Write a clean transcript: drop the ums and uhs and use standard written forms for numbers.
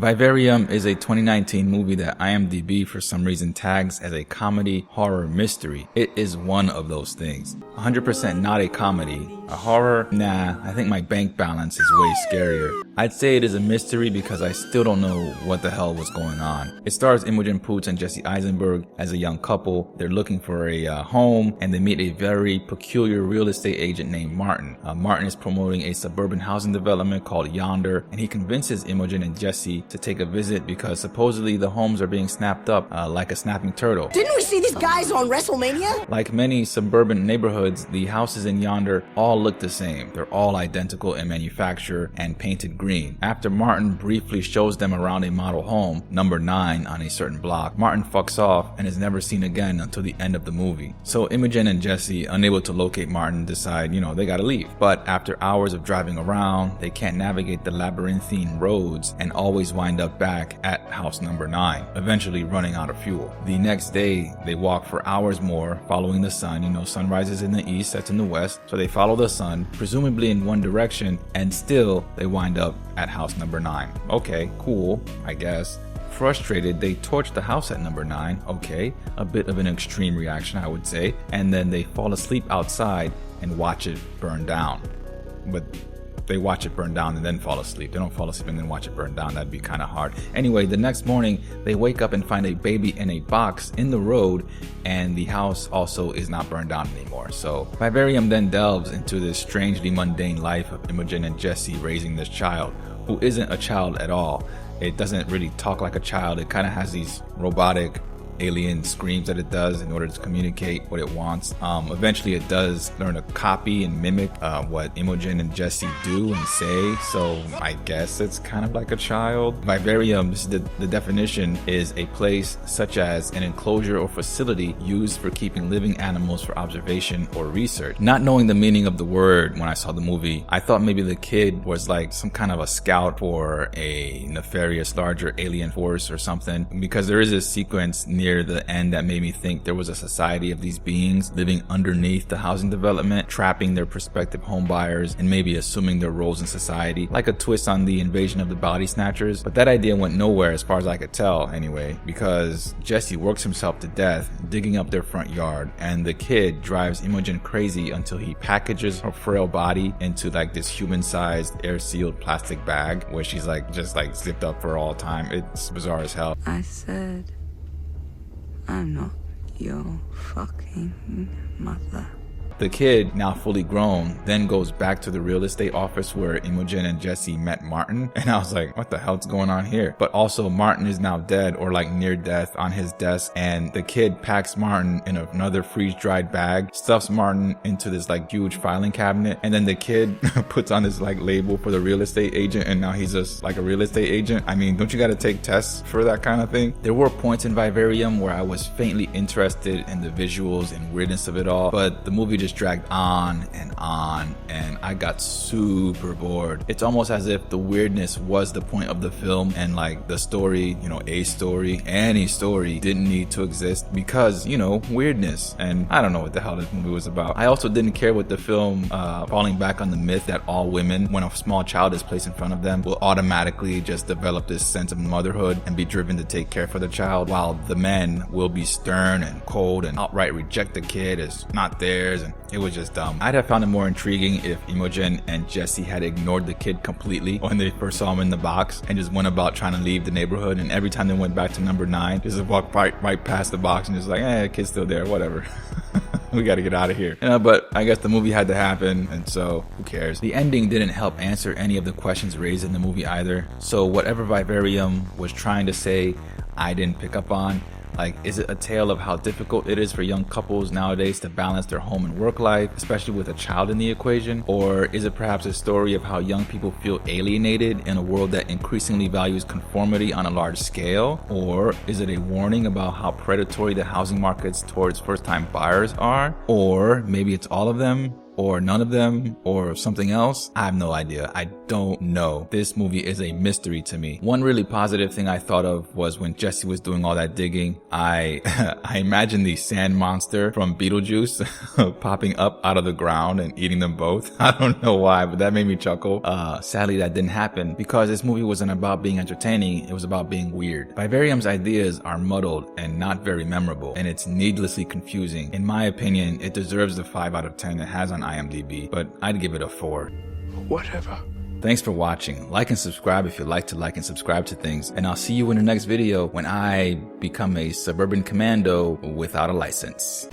Vivarium is a 2019 movie that IMDb for some reason tags as a comedy horror mystery. It is one of those things. 100% not a comedy. A horror? Nah, I think my bank balance is way scarier. I'd say it is a mystery because I still don't know what the hell was going on. It stars Imogen Poots and Jesse Eisenberg as a young couple. They're looking for a home, and they meet a very peculiar real estate agent named Martin. Martin is promoting a suburban housing development called Yonder, and he convinces Imogen and Jesse to take a visit because supposedly the homes are being snapped up like a snapping turtle. Didn't we see these guys on WrestleMania? Like many suburban neighborhoods, the houses in Yonder all look the same. They're all identical in manufacture and painted green. After Martin briefly shows them around a model home, number 9 on a certain block, Martin fucks off and is never seen again until the end of the movie. So Imogen and Jesse, unable to locate Martin, decide, they gotta leave. But after hours of driving around, they can't navigate the labyrinthine roads and always wind up back at house number 9, eventually running out of fuel. The next day, they walk for hours more, following the sun. Sun rises in the east, sets in the west, so they follow the sun, presumably in one direction, and still they wind up at house number 9. Okay, cool, I guess. Frustrated, they torch the house at number 9. Okay, a bit of an extreme reaction, I would say. And then they fall asleep outside and watch it burn down. But they watch it burn down and then fall asleep. They don't fall asleep and then watch it burn down. That'd be kind of hard. Anyway, the next morning, they wake up and find a baby in a box in the road, and the house also is not burned down anymore. So Vivarium then delves into this strangely mundane life of Imogen and Jesse raising this child, who isn't a child at all. It doesn't really talk like a child. It kind of has these robotic alien screams that it does in order to communicate what it wants. Eventually it does learn to copy and mimic what Imogen and Jesse do and say, so I guess it's kind of like a child. Vivarium, the definition, is a place such as an enclosure or facility used for keeping living animals for observation or research. Not knowing the meaning of the word when I saw the movie, I thought maybe the kid was like some kind of a scout for a nefarious larger alien force or something, because there is a sequence near the end that made me think there was a society of these beings living underneath the housing development, trapping their prospective home buyers and maybe assuming their roles in society, like a twist on the Invasion of the Body Snatchers. But that idea went nowhere as far as I could tell anyway, because Jesse works himself to death digging up their front yard, and the kid drives Imogen crazy until he packages her frail body into like this human-sized air-sealed plastic bag where she's just zipped up for all time. It's bizarre as hell. I said, I'm not your fucking mother. The kid, now fully grown, then goes back to the real estate office where Imogen and Jesse met Martin, and I was like, what the hell's going on here? But also Martin is now dead or like near death on his desk, and the kid packs Martin in another freeze-dried bag, stuffs Martin into this like huge filing cabinet, and then the kid puts on this like label for the real estate agent, and now he's just like a real estate agent. I mean, don't you gotta take tests for that kind of thing? There were points in Vivarium where I was faintly interested in the visuals and weirdness of it all, but the movie just dragged on, and I got super bored. It's almost as if the weirdness was the point of the film, and like the story, a story, any story didn't need to exist because, weirdness. And I don't know what the hell this movie was about. I also didn't care with the film falling back on the myth that all women, when a small child is placed in front of them, will automatically just develop this sense of motherhood and be driven to take care for the child, while the men will be stern and cold and outright reject the kid as not theirs. And it was just dumb. I'd have found it more intriguing if Imogen and Jesse had ignored the kid completely when they first saw him in the box and just went about trying to leave the neighborhood, and every time they went back to number 9, just walked right past the box and just like, the kid's still there, whatever. We gotta get out of here. But I guess the movie had to happen, and so who cares? The ending didn't help answer any of the questions raised in the movie either. So whatever Vivarium was trying to say, I didn't pick up on. Like, is it a tale of how difficult it is for young couples nowadays to balance their home and work life, especially with a child in the equation? Or is it perhaps a story of how young people feel alienated in a world that increasingly values conformity on a large scale? Or is it a warning about how predatory the housing markets towards first-time buyers are? Or maybe it's all of them? or none of them or something else. I have no idea. I don't know. This movie is a mystery to me. One really positive thing I thought of was when Jesse was doing all that digging. I imagined the sand monster from Beetlejuice popping up out of the ground and eating them both. I don't know why, but that made me chuckle. Sadly, that didn't happen because this movie wasn't about being entertaining. It was about being weird. Vivarium's ideas are muddled and not very memorable, and it's needlessly confusing. In my opinion, it deserves the 5 out of 10 it has on IMDb, but I'd give it a 4. Whatever. Thanks for watching. Like and subscribe if you like to like and subscribe to things, and I'll see you in the next video when I become a suburban commando without a license.